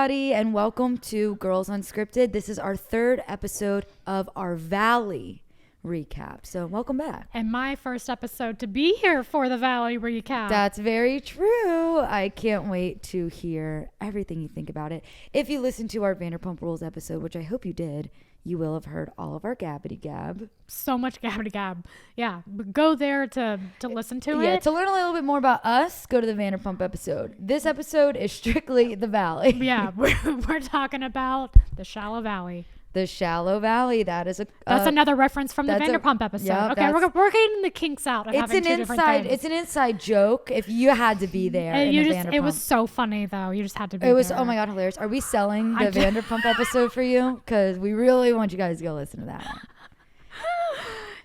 everybody, and welcome to Girls Unscripted. This is our third episode of our Valley recap. So welcome back. And my first episode to be here for the Valley recap. That's very true. I can't wait to hear everything you think about it. If you listened to our Vanderpump Rules episode, which I hope you did, you will have heard all of our gabbity gab. So much gabbity gab. Yeah, but go there to listen to it. Yeah, to learn a little bit more about us, go to the Vanderpump episode. This episode is strictly the Valley. Yeah, we're talking about the Shallow Valley. The Shallow Valley. That's another reference from the Vanderpump episode. Yep, okay, we're getting the kinks out. Of having two different things. It's an inside joke. If you had to be there, it was so funny though. You just had to be. It was there. Oh my god, hilarious. Are we selling the Vanderpump episode for you? Because we really want you guys to go listen to that.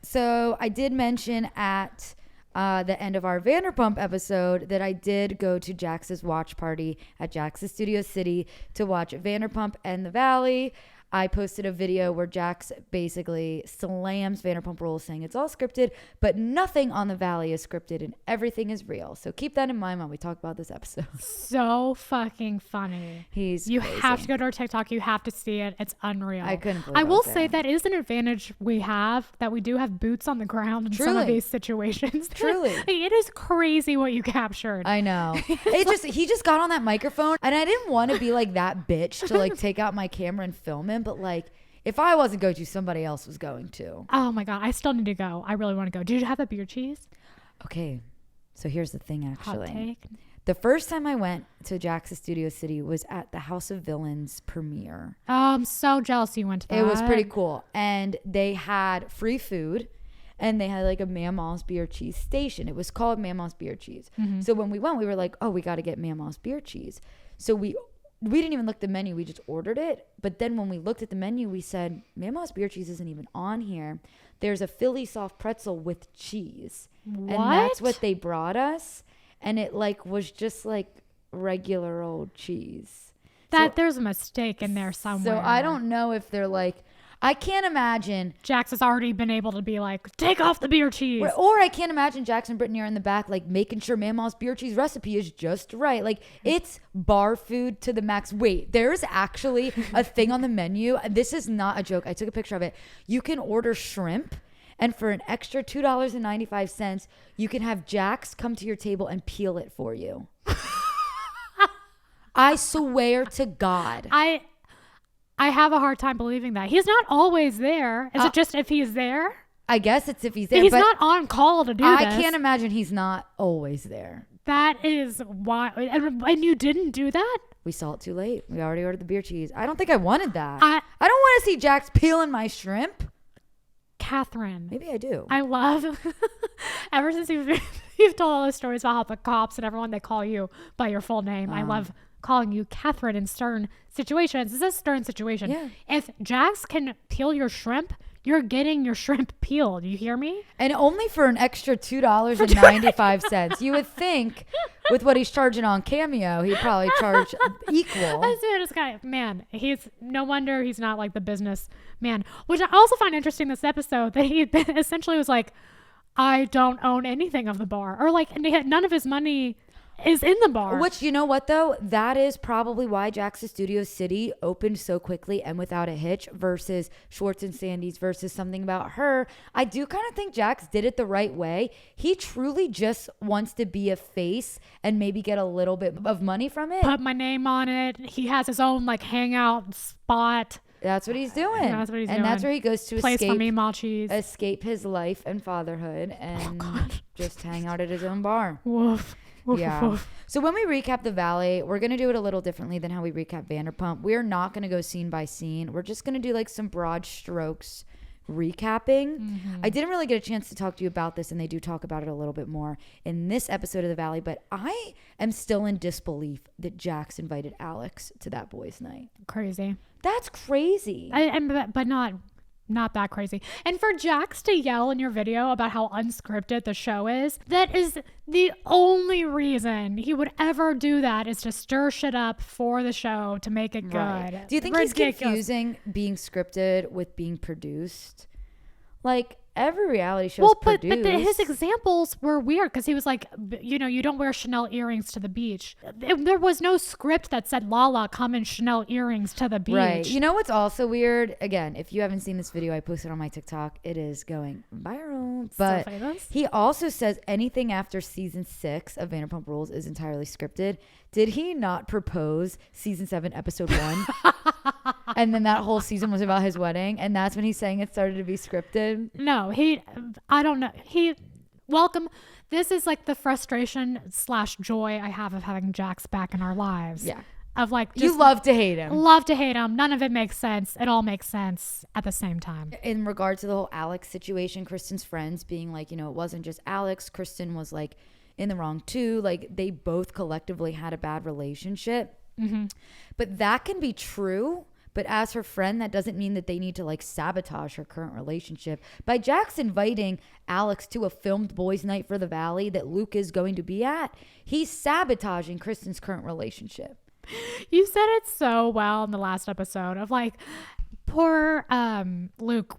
So I did mention at the end of our Vanderpump episode that I did go to Jax's watch party at Jax's Studio City to watch Vanderpump and the Valley. I posted a video where Jax basically slams Vanderpump Rules saying it's all scripted, but nothing on the Valley is scripted and everything is real. So keep that in mind when we talk about this episode. So fucking funny. You crazy. have to go to our TikTok. You have to see it. It's unreal. I couldn't believe I will say that is an advantage we have, that we do have boots on the ground in some of these situations. Truly. It is crazy what you captured. I know. He just got on that microphone and I didn't want to be like that bitch to like take out my camera and film him. But like, if I wasn't going to, somebody else was going to. Oh my god, I still need to go. I really want to go. Did you have the beer cheese? Okay, so here's the thing. Actually, hot take. The first time I went to Jax's Studio City was at the House of Villains premiere. Oh, I'm so jealous you went to that. It was pretty cool, and they had free food, and they had like a Mama's beer cheese station. It was called Mama's beer cheese. Mm-hmm. So when we went, we were like, oh, we got to get Mama's beer cheese. So we didn't even look at the menu. We just ordered it. But then when we looked at the menu, we said, Mama's beer cheese isn't even on here. There's a Philly soft pretzel with cheese. What? And that's what they brought us. And it like was just like regular old cheese. There's a mistake in there somewhere. So I don't know if they're like, I can't imagine. Jax has already been able to be like, take off the beer cheese. Or I can't imagine Jax and Brittany are in the back, like making sure Mama's beer cheese recipe is just right. Like it's bar food to the max. Wait, there's actually a thing on the menu. This is not a joke. I took a picture of it. You can order shrimp. And for an extra $2.95, you can have Jax come to your table and peel it for you. I swear to God. I have a hard time believing that. He's not always there. Is it just if he's there? I guess it's if he's there. He's not on call to do this. I can't imagine he's not always there. That is why. And you didn't do that? We saw it too late. We already ordered the beer cheese. I don't think I wanted that. I don't want to see Jax peeling my shrimp. Catherine. Maybe I do. I love, ever since you've told all the stories about how the cops and everyone, they call you by your full name. I love calling you Catherine in stern situations. This is a stern situation. Yeah. If Jax can peel your shrimp, you're getting your shrimp peeled. You hear me? And only for an extra $2.95. You would think with what he's charging on Cameo, he'd probably charge equal. This guy, man, he's no wonder he's not like the business man. Which I also find interesting this episode, that he essentially was like, I don't own anything of the bar. Or like, none of his money is in the bar. Which, you know what though? That is probably why Jax's Studio City opened so quickly and without a hitch versus Schwartz and Sandy's versus Something About Her. I do kind of think Jax did it the right way. He truly just wants to be a face and maybe get a little bit of money from it. Put my name on it. He has his own like hangout spot. That's what he's doing. That's what he's doing. And that's where he goes to escape his life and fatherhood and just hang out at his own bar. Woof. Yeah. So when we recap the Valley, we're going to do it a little differently than how we recap Vanderpump. We're not going to go scene by scene. We're just going to do like some broad strokes recapping. Mm-hmm. I didn't really get a chance to talk to you about this, and they do talk about it a little bit more in this episode of the Valley, but I am still in disbelief that Jax invited Alex to that boys' night. Crazy. That's crazy. But not that crazy. And for Jax to yell in your video about how unscripted the show is, that is the only reason he would ever do that, is to stir shit up for the show to make it right. good. Do you think he's confusing being scripted with being produced? Like, every reality show Well, is produced. but his examples were weird because he was like, you don't wear Chanel earrings to the beach. There was no script that said, Lala, come in Chanel earrings to the beach. Right. You know what's also weird? Again, if you haven't seen this video I posted on my TikTok, it is going viral. But So famous. he also says anything after season 6 of Vanderpump Rules is entirely scripted. Did he not propose season 7, episode 1? And then that whole season was about his wedding. And that's when he's saying it started to be scripted. No, I don't know. Welcome. This is like the frustration / joy I have of having Jax back in our lives. Yeah. Of like, You love to hate him. Love to hate him. None of it makes sense. It all makes sense at the same time. In regard to the whole Alex situation, Kristen's friends being like, it wasn't just Alex. Kristen was like in the wrong too. Like they both collectively had a bad relationship. Mm-hmm. But that can be true. But as her friend, that doesn't mean that they need to like sabotage her current relationship. By Jax inviting Alex to a filmed boys' night for the Valley that Luke is going to be at, he's sabotaging Kristen's current relationship. You said it so well in the last episode of like, poor Luke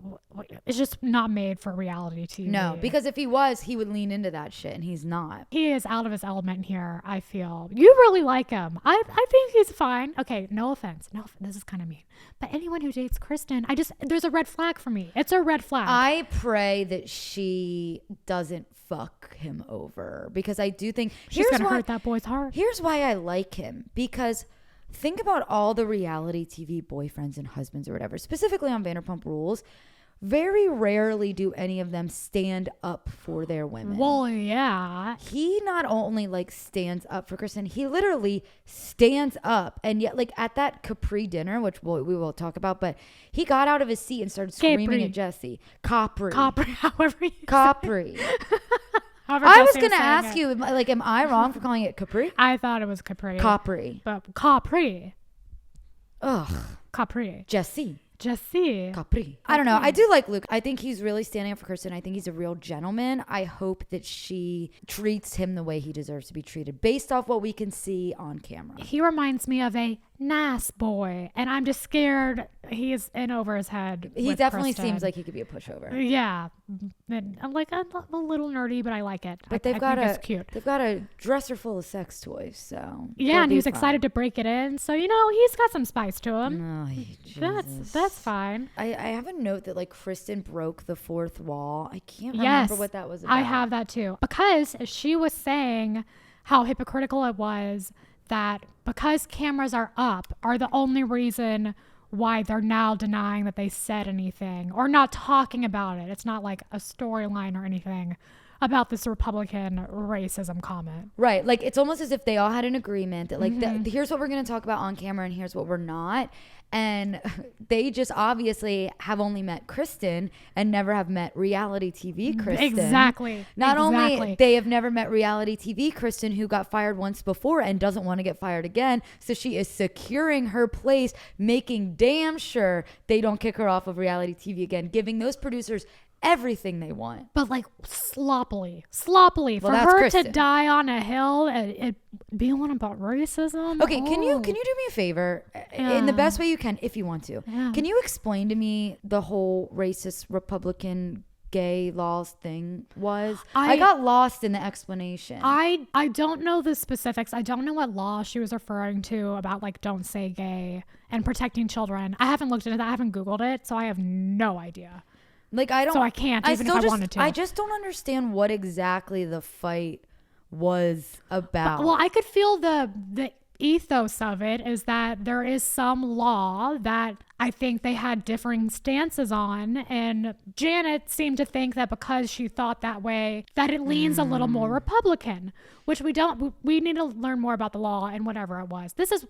is just not made for reality TV. No, because if he was, he would lean into that shit, and he's not. He is out of his element here, I feel. You really like him. I think he's fine. Okay, no offense. This is kind of mean. But anyone who dates Kristen, there's a red flag for me. It's a red flag. I pray that she doesn't fuck him over, because I do think she's going to hurt that boy's heart. Here's why I like him, because think about all the reality TV boyfriends and husbands or whatever, specifically on Vanderpump Rules. Very rarely do any of them stand up for their women. Well, yeah. He not only like stands up for Kristen, he literally stands up. And yet like at that Capri dinner, which we will talk about, but he got out of his seat and started screaming at Jesse. Capri, however you Capri. I was going to ask you, like, am I wrong for calling it Capri? I thought it was Capri. Capri. But Capri. Ugh. Capri. Jesse. Capri. I don't know. I do like Luke. I think he's really standing up for Kristen. I think he's a real gentleman. I hope that she treats him the way he deserves to be treated based off what we can see on camera. He reminds me of a nice boy, and I'm just scared he's in over his head. He definitely seems like he could be a pushover. Yeah. And I'm like, I'm a little nerdy, but I like it. But I think it's cute. They've got a dresser full of sex toys, so yeah, and he was excited to break it in. So he's got some spice to him. Oh, that's fine. I have a note that like Kristen broke the fourth wall. I can't remember what that was about. I have that too, because she was saying how hypocritical it was that because cameras are up are the only reason why they're now denying that they said anything or not talking about it. It's not like a storyline or anything about this Republican racism comment. Right. Like it's almost as if they all had an agreement that like here's what we're going to talk about on camera and here's what we're not. And they just obviously have only met Kristen and never have met reality TV Kristen. Exactly. Not only they have never met reality TV Kristen, who got fired once before and doesn't want to get fired again. So she is securing her place, making damn sure they don't kick her off of reality TV again, giving those producers everything they want. But like sloppily for her Kristen to die on a hill and be on about racism. Okay, can you do me a favor in the best way you can, if you want to? Yeah. Can you explain to me the whole racist Republican gay laws thing was? I got lost in the explanation. I don't know the specifics. I don't know what law she was referring to about like don't say gay and protecting children. I haven't looked into that. I haven't Googled it, so I have no idea. Like I don't. So I can't even if I wanted to. I just don't understand what exactly the fight was about. Well, I could feel the ethos of it is that there is some law that I think they had differing stances on, and Janet seemed to think that because she thought that way that it leans a little more Republican, which we don't. We need to learn more about the law and whatever it was. This is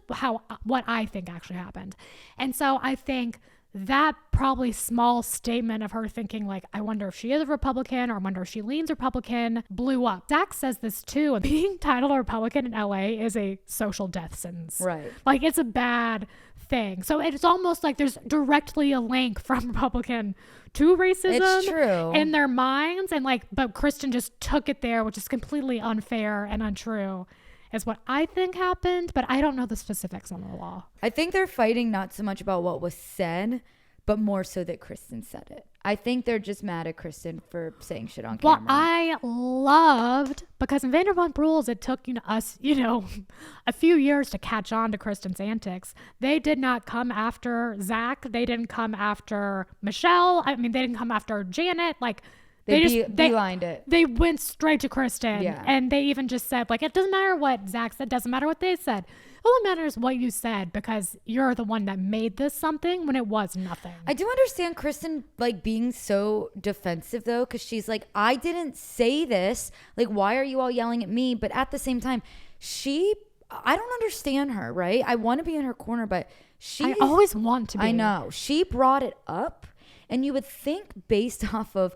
what I think actually happened. And so I think that probably small statement of her thinking like, I wonder if she is a Republican or I wonder if she leans Republican, blew up. Zach says this too. Being titled a Republican in LA is a social death sentence. Right. Like it's a bad thing. So it's almost like there's directly a link from Republican to racism. It's true. In their minds. And like, but Kristen just took it there, which is completely unfair and untrue. Is what I think happened, but I don't know the specifics on the law. I think they're fighting not so much about what was said, but more so that Kristen said it. I think they're just mad at Kristen for saying shit on Well, camera. I loved, because in Vanderpump Rules, it took us, a few years to catch on to Kristen's antics. They did not come after Zach. They didn't come after Michelle. I mean, they didn't come after Janet. Like, They beelined it. They went straight to Kristen. Yeah. And they even just said, like, it doesn't matter what Zach said. Doesn't matter what they said. All that matters is what you said, because you're the one that made this something when it was nothing. I do understand Kristen like being so defensive though, because she's like, I didn't say this. Like, why are you all yelling at me? But at the same time, I don't understand her, right? I want to be in her corner, but I always want to be. I know. She brought it up, and you would think based off of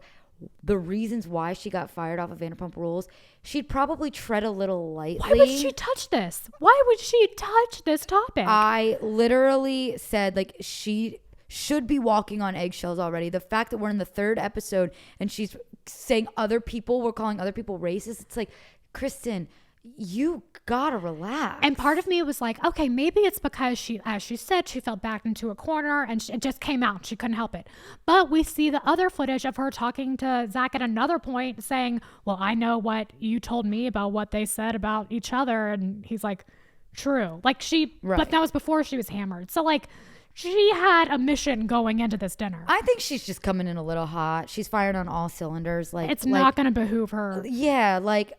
the reasons why she got fired off of Vanderpump Rules, she'd probably tread a little lightly. Why would she touch this? Why would she touch this topic? I literally said, like, she should be walking on eggshells already. The fact that we're in the 3rd episode and she's saying we're calling other people racist. It's like, Kristen, you gotta relax. And part of me was like, okay, maybe it's because she, as she said, she fell back into a corner and it just came out. She couldn't help it. But we see the other footage of her talking to Zach at another point saying, well, I know what you told me about what they said about each other. And he's like, true. Like but that was before she was hammered. So like, she had a mission going into this dinner. I think she's just coming in a little hot. She's firing on all cylinders. Like, it's not going to behoove her. Yeah, like,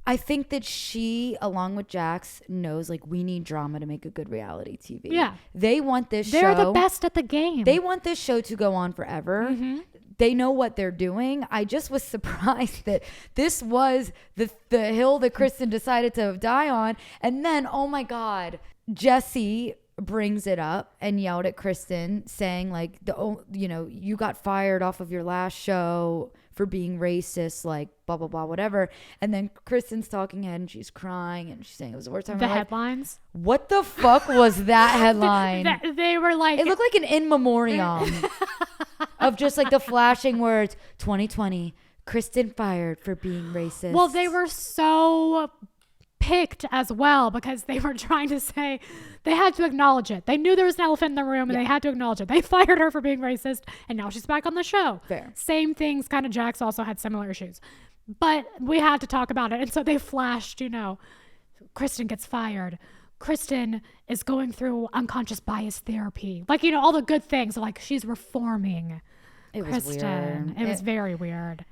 I think that she, along with Jax, knows like we need drama to make a good reality TV. Yeah. They want this show. They're the best at the game. They want this show to go on forever. Mm-hmm. They know what they're doing. I just was surprised that this was the hill that Kristen decided to die on. And then, oh my God, Jesse brings it up and yelled at Kristen saying like, you got fired off of your last show for being racist, like blah, blah, blah, whatever. And then Kristen's talking ahead and she's crying and she's saying it was the worst time of the her life. headlines. What the fuck was that headline? They were like, it looked like an in memoriam of just like the flashing words, 2020, Kristen fired for being racist. Well, they were so picked as well because they were trying to say, they had to acknowledge it. They knew there was an elephant in the room and they had to acknowledge it. They fired her for being racist and now she's back on the show. Fair. Same things, kind of. Jax also had similar issues. But we had to talk about it. And so they flashed, Kristen gets fired. Kristen is going through unconscious bias therapy. Like, all the good things. Like, she's reforming. It was Kristen. weird. It was very weird.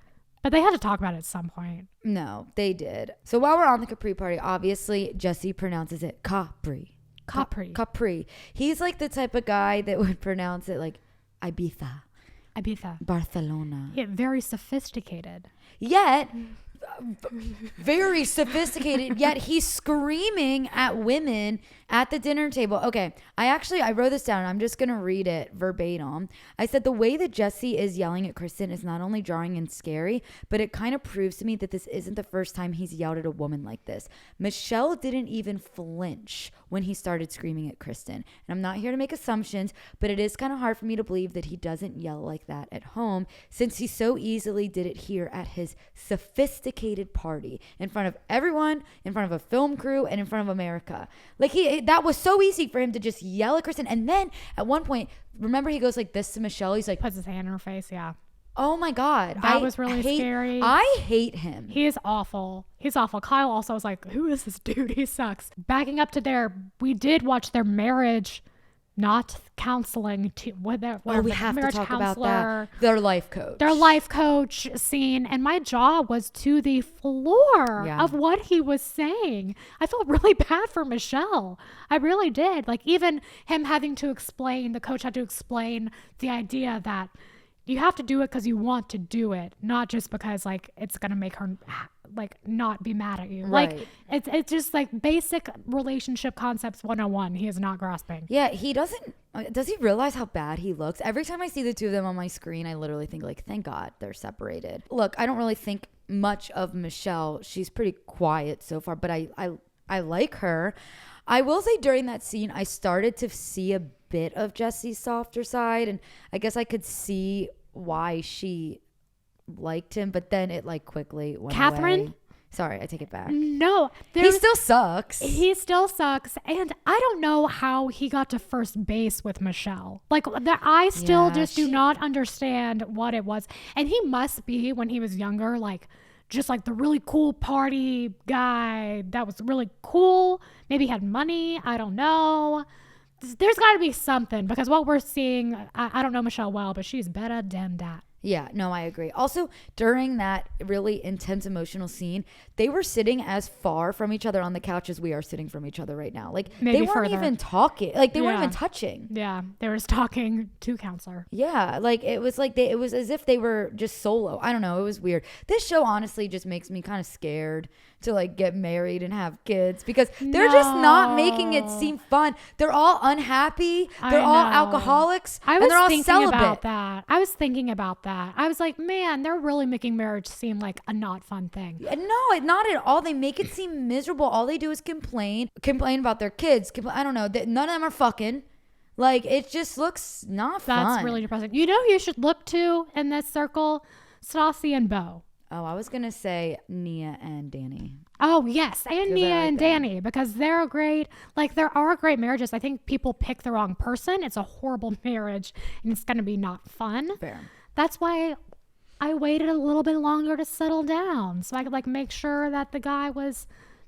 But they had to talk about it at some point. No, they did. So while we're on the Capri party, obviously Jesse pronounces it Capri. Capri. He's like the type of guy that would pronounce it like Ibiza. Barcelona. Yeah, very sophisticated. Yet, very sophisticated, yet he's screaming at women at the dinner table. Okay, I wrote this down. I'm just going to read it verbatim. I said, the way that Jesse is yelling at Kristen is not only jarring and scary, but it kind of proves to me that this isn't the first time he's yelled at a woman like this. Michelle didn't even flinch when he started screaming at Kristen. And I'm not here to make assumptions, but it is kind of hard for me to believe that he doesn't yell like that at home, since he so easily did it here at his sophisticated party in front of everyone, in front of a film crew, and in front of America. Like, that was so easy for him to just yell at Kristen. And then at one point, remember, he goes like this to Michelle. He's like, puts his hand in her face. Yeah. Oh my God. That was really scary. I hate him. He is awful. He's awful. Kyle also was like, who is this dude? He sucks. Backing up to we did watch their marriage, not counseling. We have to talk about that. Their life coach scene. And my jaw was to the floor of what he was saying. I felt really bad for Michelle. I really did. Like, even him having to explain, the coach had to explain the idea that you have to do it because you want to do it, not just because like it's gonna make her like not be mad at you. Right. Like it's just like basic relationship concepts 101. He is not grasping. Yeah, he doesn't. Does he realize how bad he looks? Every time I see the two of them on my screen, I literally think like, thank God they're separated. Look, I don't really think much of Michelle. She's pretty quiet so far, but I like her. I will say during that scene, I started to see a bit of Jesse's softer side, and I guess I could see why she liked him, but then it like quickly went away. Sorry, I take it back. No, He still sucks. He still sucks. And I don't know how he got to first base with Michelle. Like, I still just do not understand what it was. And he must be, when he was younger, like, just like the really cool party guy that was really cool. Maybe had money. I don't know. There's got to be something, because what we're seeing, I don't know Michelle well, but she's better than that. Yeah, no, I agree. Also, during that really intense emotional scene, they were sitting as far from each other on the couch as we are sitting from each other right now. Like, Maybe they weren't further. even talking. Like, they weren't even touching. Yeah, they were just talking to counselor. Yeah, like, it was like it was as if they were just solo. I don't know. It was weird. This show honestly just makes me kind of scared to like get married and have kids, because they're just not making it seem fun. They're all unhappy. They're all alcoholics. I was and they're all thinking celibate. about that. I was thinking about that. I was like, man, they're really making marriage seem like a not fun thing. No, not at all. They make it seem miserable. All they do is complain about their kids. I don't know. None of them are fucking. Like, it just looks not fun. That's really depressing. You know who you should look to in this circle? Stassi and Bo. Oh, I was going to say Nia and Danny. Oh, yes. And Nia like and them. Danny, because they're great. Like, there are great marriages. I think people pick the wrong person. It's a horrible marriage, and it's going to be not fun. Fair. That's why I waited a little bit longer to settle down, so I could like make sure that the guy was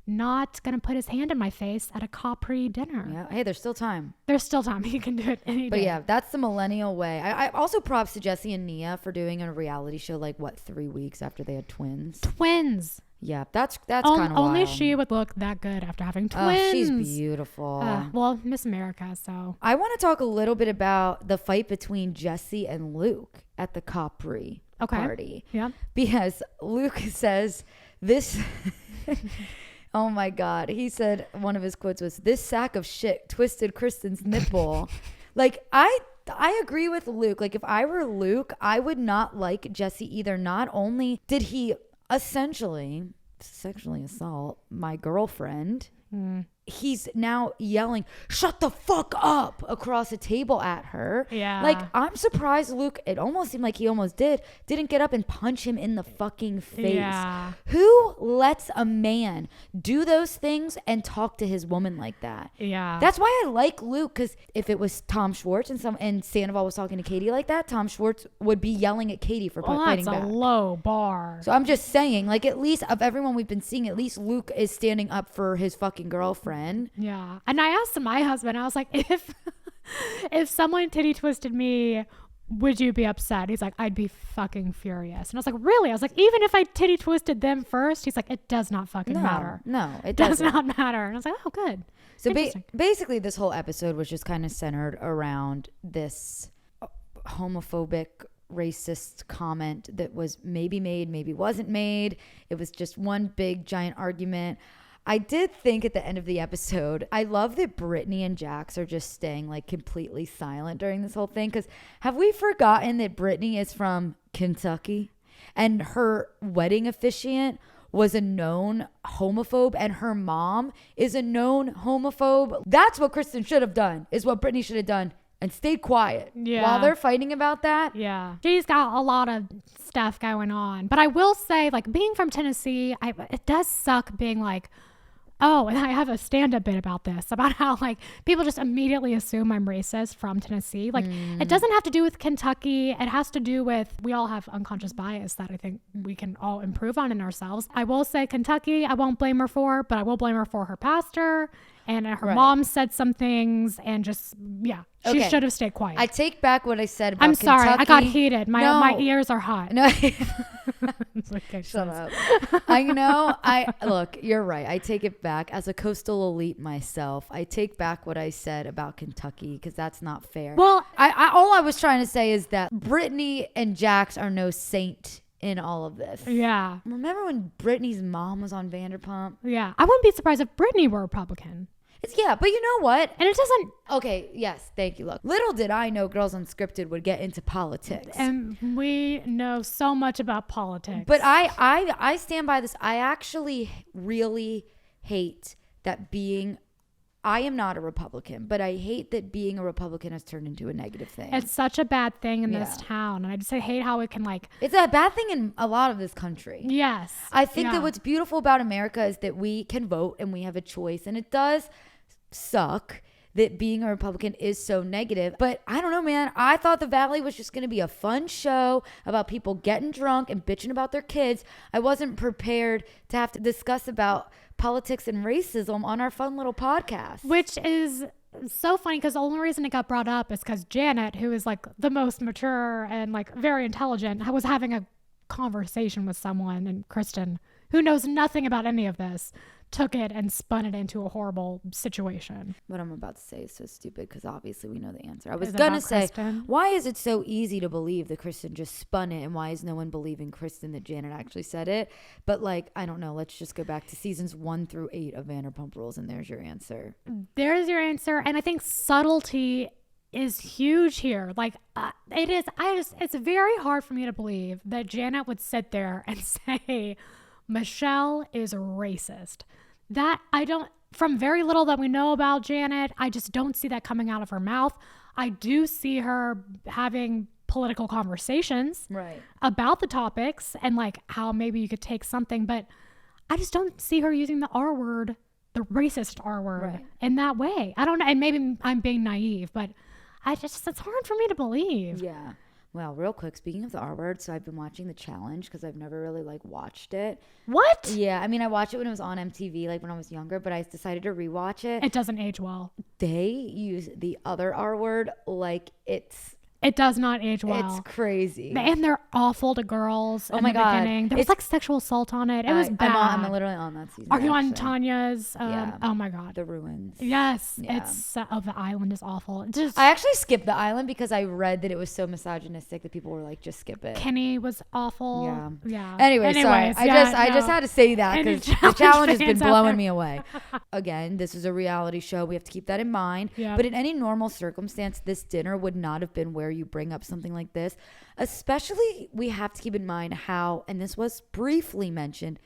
not going to put his hand in my face at a Capri dinner. Yeah. Hey, there's still time. There's still time. He can do it any day. But yeah, that's the millennial way. I also props to Jesse and Nia for doing a reality show like, 3 weeks after they had twins. Twins. Yeah, that's kind of wild. Only she would look that good after having twins. Oh, she's beautiful. Well, Miss America, so. I want to talk a little bit about the fight between Jesse and Luke at the Capri party. Yeah. Because Luke says this... Oh my God. He said, one of his quotes was, "This sack of shit twisted Kristen's nipple." Like, I agree with Luke. Like, if I were Luke, I would not like Jesse either. Not only did he essentially sexually assault my girlfriend, he's now yelling, "Shut the fuck up," across a table at her. Yeah. Like, I'm surprised Luke, it almost seemed like he almost didn't get up and punch him in the fucking face. Yeah. Who lets a man do those things and talk to his woman like that? Yeah. That's why I like Luke, because if it was Tom Schwartz and Sandoval was talking to Katie like that, Tom Schwartz would be yelling at Katie for fighting that's back. a low bar. So I'm just saying, like, at least of everyone we've been seeing, at least Luke is standing up for his fucking girlfriend. Yeah. And I asked my husband, I was like, if someone titty twisted me, would you be upset? He's like, I'd be fucking furious. And I was like, really? I was like, even if I titty twisted them first? He's like, it does not fucking matter. No, it Does doesn't. not matter. And I was like, oh, good. So Interesting. basically, this whole episode was just kind of centered around this homophobic, racist comment that was maybe made, maybe wasn't made. It was just one big giant argument. I did think at the end of the episode, I love that Brittany and Jax are just staying like completely silent during this whole thing. Because have we forgotten that Brittany is from Kentucky and her wedding officiant was a known homophobe and her mom is a known homophobe? That's what Kristen should have done, is what Brittany should have done, and stayed quiet while they're fighting about that. Yeah. She's got a lot of stuff going on. But I will say, like, being from Tennessee, it does suck being like, oh, and I have a stand-up bit about this, about how like people just immediately assume I'm racist from Tennessee. Like, it doesn't have to do with Kentucky. It has to do with, we all have unconscious bias that I think we can all improve on in ourselves. I will say Kentucky, I won't blame her for, but I will blame her for her pastor. And her mom said some things, and just, she should have stayed quiet. I take back what I said about I'm sorry. Kentucky. I got heated. My ears are hot. No. Okay, Shut up. Look, you're right. I take it back. As a coastal elite myself, I take back what I said about Kentucky, because that's not fair. Well, all I was trying to say is that Brittany and Jax are no saint in all of this. Yeah. Remember when Brittany's mom was on Vanderpump? Yeah. I wouldn't be surprised if Brittany were Republican. But you know what? And it doesn't. Okay, yes, thank you. Look, little did I know Girls Unscripted would get into politics. And we know so much about politics. But I stand by this. I actually really hate that being I am not a Republican, but I hate that being a Republican has turned into a negative thing. It's such a bad thing in this town. And I just hate how it can like. It's a bad thing in a lot of this country. Yes. I think that what's beautiful about America is that we can vote and we have a choice. And it does suck that being a Republican is so negative. But I don't know, man. I thought The Valley was just going to be a fun show about people getting drunk and bitching about their kids. I wasn't prepared to have to discuss about politics and racism on our fun little podcast. Which is so funny because the only reason it got brought up is because Janet, who is like the most mature and like very intelligent, was having a conversation with someone, and Kristen, who knows nothing about any of this, took it and spun it into a horrible situation. What I'm about to say is so stupid because obviously we know the answer. I was going to say, why is it so easy to believe that Kristen just spun it, and why is no one believing Kristen that Janet actually said it? But like, I don't know. Let's just go back to seasons 1 through 8 of Vanderpump Rules, and there's your answer. There's your answer. And I think subtlety is huge here. Like it is. It's very hard for me to believe that Janet would sit there and say, Michelle is racist. That I don't, from very little that we know about Janet, I just don't see that coming out of her mouth. I do see her having political conversations about the topics and like how maybe you could take something, but I just don't see her using the R word, the racist R word in that way. I don't know. And maybe I'm being naive, but it's hard for me to believe. Yeah. Well, real quick, speaking of the R word, so I've been watching The Challenge because I've never really like watched it. What? Yeah, I mean, I watched it when it was on MTV, like when I was younger, but I decided to rewatch it. It doesn't age well. They use the other R word like it does not age well. It's crazy. And they're awful to girls in the beginning. There was like sexual assault on it. It was bad. I'm literally on that season. Are you on Tanya's? Oh my God. The Ruins. Yes. Yeah. It's, the island is awful. I actually skipped the island because I read that it was so misogynistic that people were like, just skip it. Kenny was awful. Yeah. Anyway, sorry. I just had to say that because The Challenge has been blowing me away. Again, this is a reality show. We have to keep that in mind. Yep. But in any normal circumstance, this dinner would not have been where you bring up something like this. Especially, we have to keep in mind how, and this was briefly mentioned,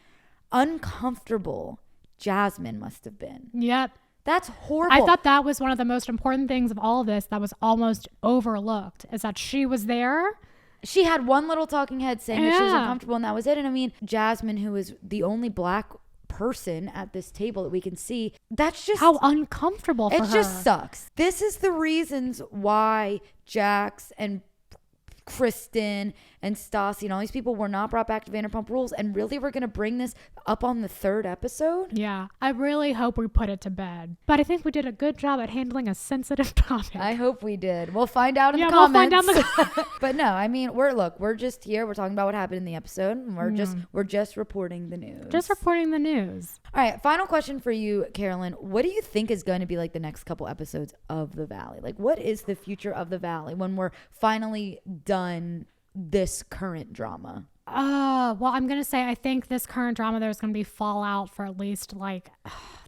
uncomfortable Jasmine must have been. Yep. That's horrible. I thought that was one of the most important things of all of this that was almost overlooked, is that she was there. She had one little talking head saying that she was uncomfortable, and that was it. And I mean, Jasmine, who is the only black person at this table that we can see, that's just how uncomfortable for her. It just sucks. This is the reasons why Jax and Kristen and Stassi and all these people were not brought back to Vanderpump Rules, and really we're going to bring this up on the 3rd episode. Yeah, I really hope we put it to bed, but I think we did a good job at handling a sensitive topic. I hope we did. We'll find out in the comments. We'll find out but no, I mean, we're just here, we're talking about what happened in the episode, and we're just reporting the news. Just reporting the news. All right, final question for you, Carolyn. What do you think is going to be like the next couple episodes of The Valley? Like, what is the future of The Valley when we're finally done this current drama? Well, I'm going to say I think this current drama, there's going to be fallout for at least like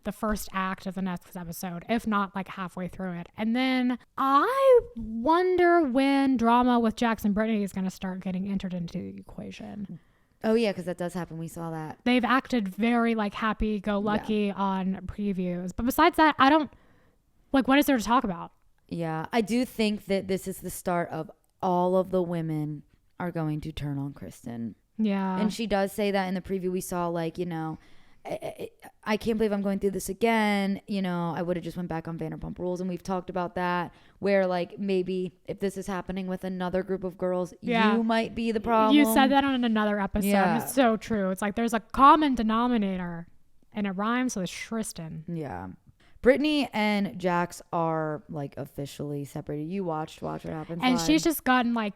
the first act of the next episode, if not like halfway through it. And then I wonder when drama with Jax and Brittany is going to start getting entered into the equation. Oh, yeah, because that does happen. We saw that. They've acted very like happy-go-lucky on previews. But besides that, I don't, like, what is there to talk about? Yeah, I do think that this is the start of all of the women are going to turn on Kristen. Yeah. And she does say that in the preview. We saw, like, you know, I can't believe I'm going through this again. You know, I would have just went back on Vanderpump Rules. And we've talked about that, where like maybe if this is happening with another group of girls, you might be the problem. You said that on another episode. Yeah. It's so true. It's like there's a common denominator and it rhymes with Tristan. Yeah. Brittany and Jax are like officially separated. You watched Watch What Happens and Live. She's just gotten like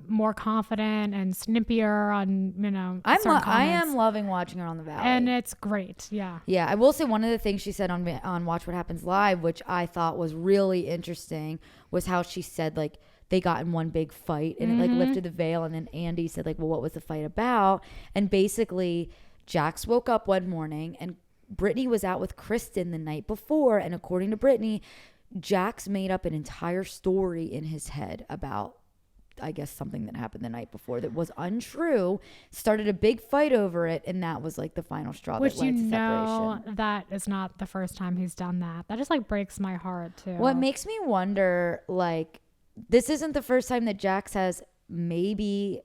more confident and snippier on, you know, I am loving watching her on The Valley, and it's great. Yeah I will say one of the things she said on Watch What Happens Live, which I thought was really interesting, was how she said like they got in one big fight and it like lifted the veil, and then Andy said like, well, what was the fight about? And basically Jax woke up one morning and Brittany was out with Kristen the night before, and according to Brittany, Jax made up an entire story in his head about I guess something that happened the night before that was untrue, started a big fight over it, and that was like the final straw Which that led to separation. that is not the first time he's done that. That just like breaks my heart too. What makes me wonder, like, this isn't the first time that Jax has maybe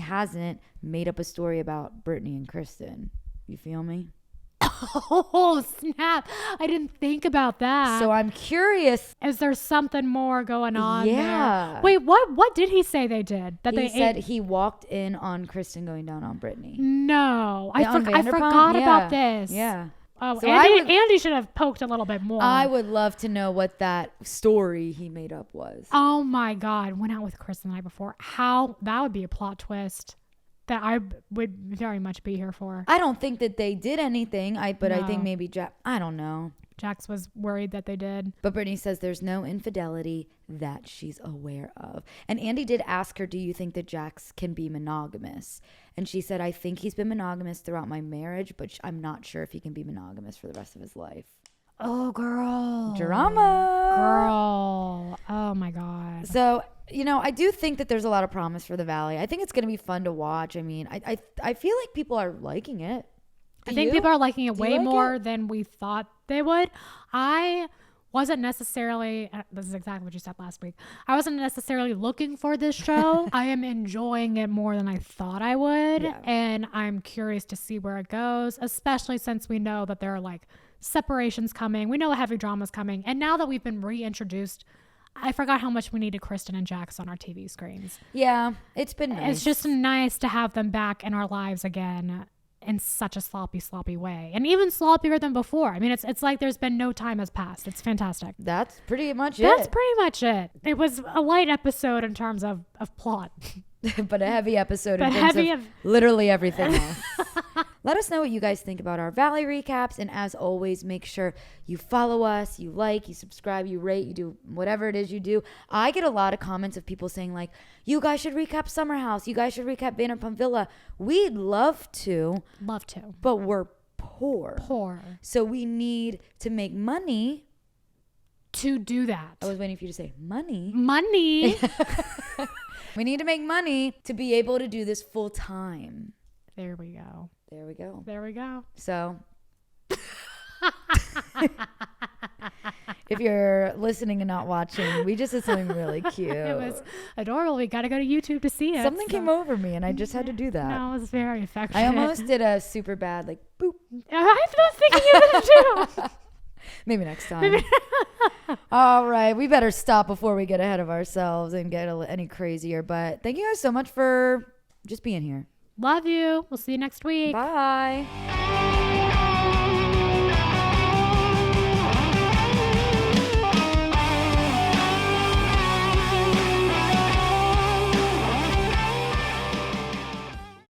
hasn't made up a story about Brittany and Kristen. You feel me? Oh, snap. I didn't think about that. So I'm curious. Is there something more going on Yeah. there? Wait, what did he say they did? That He they said ate? he walked in on Kristen going down on Brittany. No. Yeah, on I Vanderpump? forgot about Yeah. this. Yeah. Oh, So Andy should have poked a little bit more. I would love to know what that story he made up was. Oh my God. Went out with Kristen the night before. That would be a plot twist that I would very much be here for. I don't think that they did anything. But I think No. maybe I don't know. Jax was worried that they did. But Brittany says there's no infidelity that she's aware of. And Andy did ask her, do you think that Jax can be monogamous? And she said, I think he's been monogamous throughout my marriage, but I'm not sure if he can be monogamous for the rest of his life. Oh, girl. Drama. Girl. Oh my God. So, I do think that there's a lot of promise for the Valley. I think it's going to be fun to watch. I mean, I feel like people are liking it. I think people are liking it way like more it? than we thought they would. I wasn't necessarily, this is exactly what you said last week. I wasn't necessarily looking for this show. I am enjoying it more than I thought I would. Yeah. And I'm curious to see where it goes, especially since we know that there are like separations coming. We know heavy drama's coming. And now that we've been reintroduced, I forgot how much we needed Kristen and Jax on our TV screens. Yeah, it's been nice. It's just nice to have them back in our lives again in such a sloppy way, and even sloppier than before. I mean, it's like there's been no time has passed. It's fantastic. That's pretty much it. That's pretty much it. It was a light episode in terms of plot. But a heavy episode in But terms heavy of of- literally everything else. Let us know what you guys think about our Valley recaps. And as always, make sure you follow us, you like, you subscribe, you rate, you do whatever it is you do. I get a lot of comments of people saying like, you guys should recap Summer House. You guys should recap Vanderpump Villa. We'd love to. Love to. But we're poor. So we need to make money. To do that. I was waiting for you to say money. Money. We need to make money to be able to do this full time. There we go. There we go. There we go. So if you're listening and not watching, we just did something really cute. It was adorable. We got to go to YouTube to see it. Something came over me and I just had to do that. No, it was very affectionate. I almost did a super bad like boop. I was thinking you did too. Maybe next time. All right. We better stop before we get ahead of ourselves and get any crazier. But thank you guys so much for just being here. Love you. We'll see you next week. Bye.